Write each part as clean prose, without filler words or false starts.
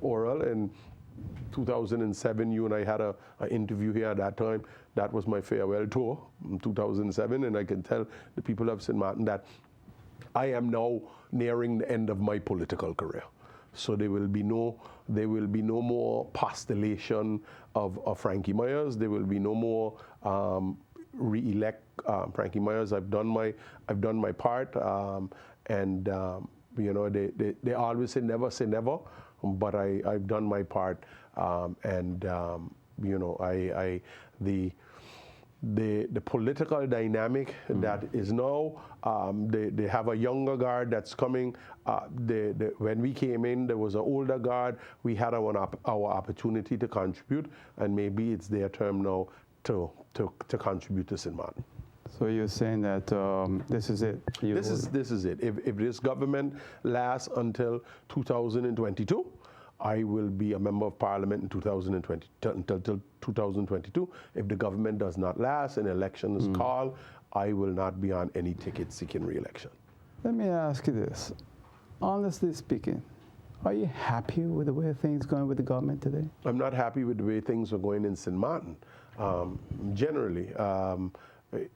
Oral. In 2007, you and I had an interview here at that time. That was my farewell tour in 2007, and I can tell the people of St. Martin that I am now nearing the end of my political career. So there will be no more postulation of Frankie Meyers. There will be no more re-elect Frankie Meyers. I've done my part, and you know, they always say never, but I've done my part, and you know, the political dynamic that is now, they have a younger guard that's coming. When we came in, there was an older guard. We had our opportunity to contribute, and maybe it's their term now to contribute to St. Martin. So you're saying that this is it? This is it. If this government lasts until 2022, I will be a member of Parliament in 2020 until 2022. If the government does not last and election is called, I will not be on any ticket seeking re-election. Let me ask you this. Honestly speaking, are you happy with the way things are going with the government today? I'm not happy with the way things are going in St. Martin. Generally,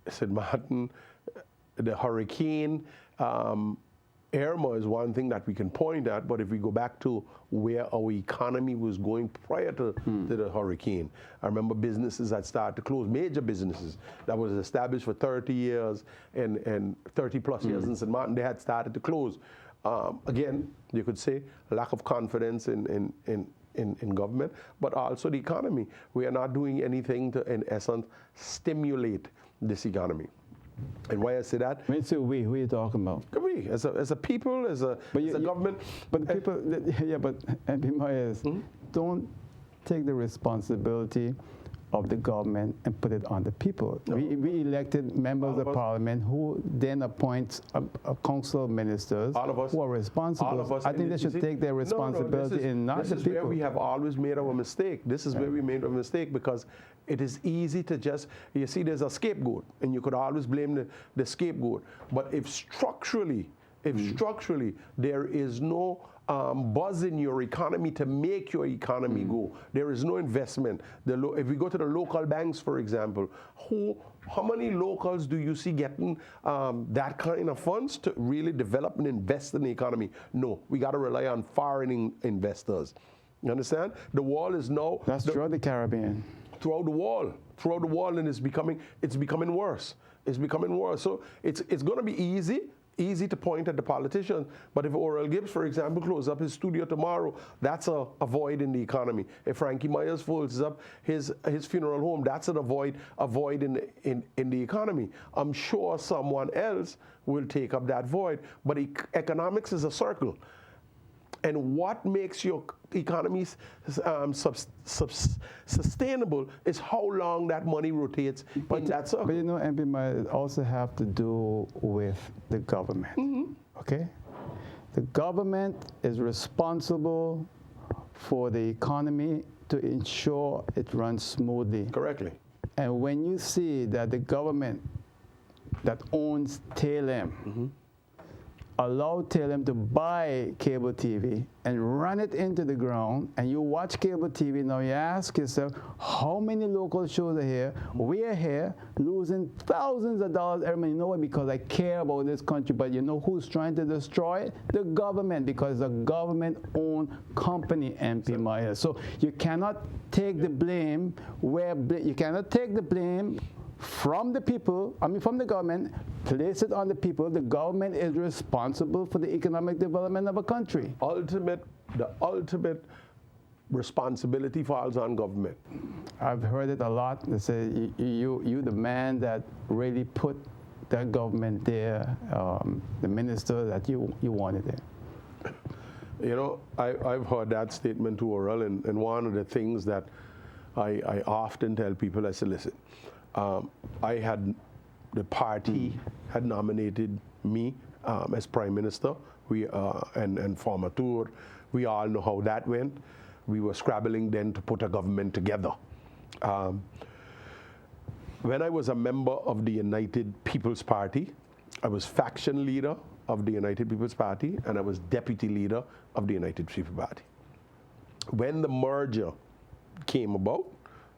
St. Martin, the hurricane, Irma is one thing that we can point at, but if we go back to where our economy was going prior to the hurricane, I remember businesses that started to close, major businesses that was established for 30 years and 30 plus years in St. Martin, they had started to close. Again, you could say lack of confidence in government, but also the economy. We are not doing anything to, in essence, stimulate this economy. And why I say that? When you say we, who are you talking about? We, as a people, as a government. But people, yeah, but MP Meyers, don't take the responsibility of the government and put it on the people. No. We elected members of parliament who then appoint a council of ministers who are responsible. I think they should take their responsibility and not the people. This is where we have always made our mistake. This is where we made a mistake, because it is easy to just, you see, there's a scapegoat, and you could always blame the scapegoat. But if structurally there is no buzz in your economy to make your economy go, there is no investment. If we go to the local banks, for example, how many locals do you see getting that kind of funds to really develop and invest in the economy? No, we got to rely on foreign investors. You understand? The wall is now... That's throughout the Caribbean. Throughout the wall, and it's becoming worse. It's becoming worse. So it's going to be easy to point at the politicians, but if Oral Gibbs, for example, closes up his studio tomorrow, that's a void in the economy. If Frankie Meyers closes up his funeral home, that's a void in the economy. I'm sure someone else will take up that void, but economics is a circle. And what makes your economy sustainable is how long that money rotates in that circle. But you know, MP Meyers, also have to do with the government, okay? The government is responsible for the economy to ensure it runs smoothly. Correctly. And when you see that the government that owns TLM allow TLM to buy cable TV and run it into the ground, and you watch cable TV, now you ask yourself, how many local shows are here? We are here losing thousands of dollars every month. You know what? Because I care about this country, but you know who's trying to destroy it? The government, because it's a government-owned company, MP Meyers. So you cannot take the blame from the people, from the government, place it on the people. The government is responsible for the economic development of a country. The ultimate responsibility falls on government. I've heard it a lot. They say, you the man that really put that government there, the minister that you wanted there. You know, I've heard that statement to Oral, and one of the things that I often tell people, I say, listen, the party had nominated me as Prime Minister. And former tour. We all know how that went. We were scrabbling then to put a government together. When I was a member of the United People's Party, I was faction leader of the United People's Party, and I was deputy leader of the United People's Party. when the merger came about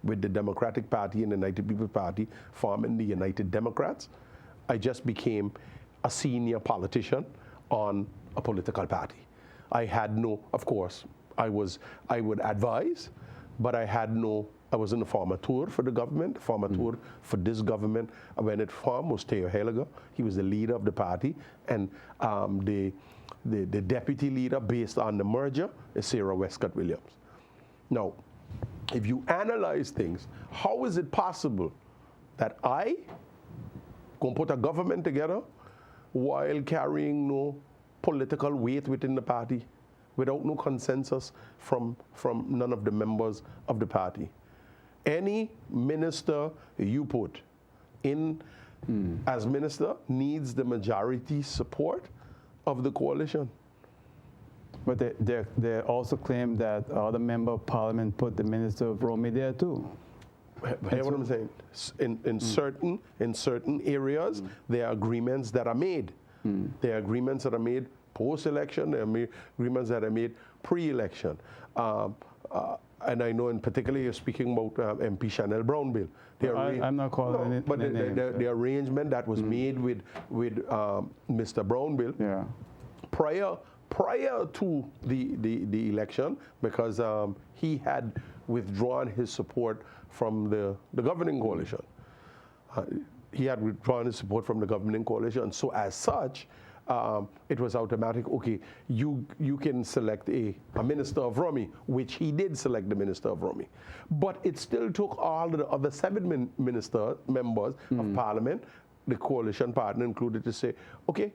with the Democratic Party and the United People's Party forming the United Democrats, I just became a senior politician on a political party. I had no, of course, I would advise, but I wasn't a formateur for the government. Formateur for this government, when it formed, was Theo Heliger. He was the leader of the party, and the deputy leader based on the merger is Sarah Westcott Williams. Now, if you analyze things, how is it possible that I can put a government together while carrying no political weight within the party, without no consensus from none of the members of the party? Any minister you put in as minister needs the majority support of the coalition. But they also claim that other member of parliament put the Minister of Romy there too. Hear what I'm saying? In certain areas, there are agreements that are made. There are agreements that are made post-election. There are agreements that are made pre-election. And I know in particular you're speaking about MP Chanel Brownbill. I'm not calling it. But the arrangement that was made with Mr. Brownbill prior to the election, because he had withdrawn his support from the governing coalition. He had withdrawn his support from the governing coalition. So as such, it was automatic, okay, you can select a minister of Romy, which he did select the minister of Romy. But it still took all of the other 7 members of parliament, the coalition partner included, to say, okay,